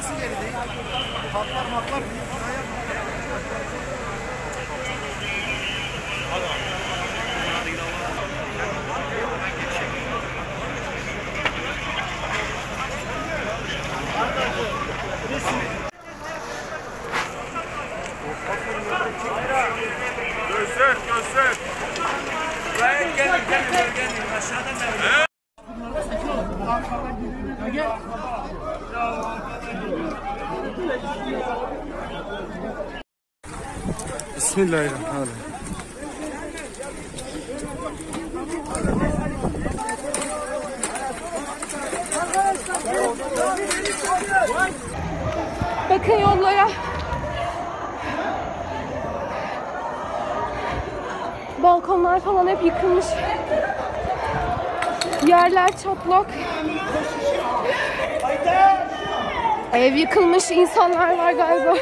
Nasıl geri değil? Patlar matlar büyük binaya. Göster. Buraya gelin. Aşağıdan gelin. Gel. Bismillahirrahmanirrahim. Bakın yollara. Balkonlar falan hep yıkılmış. Yerler çatlak. Ev yıkılmış, insanlar var galiba.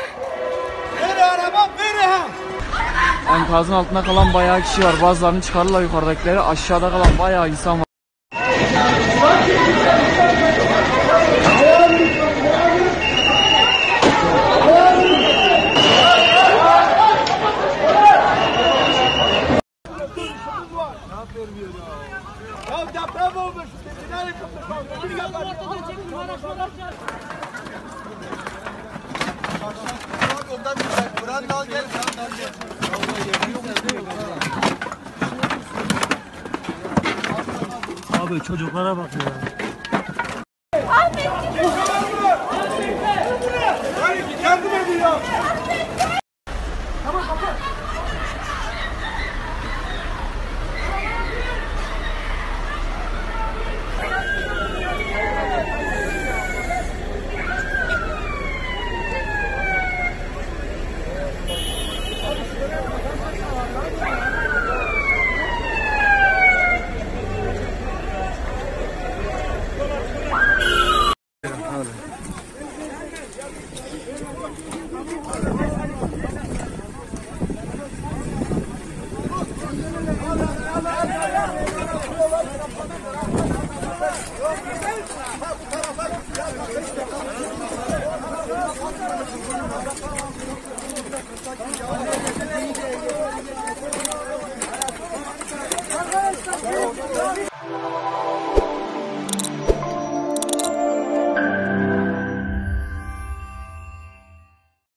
Enkazın altında kalan bayağı kişi var. Bazılarını çıkarırlar yukarıdakileri. Aşağıda kalan bayağı insan var. Abi çocuklara bak ya.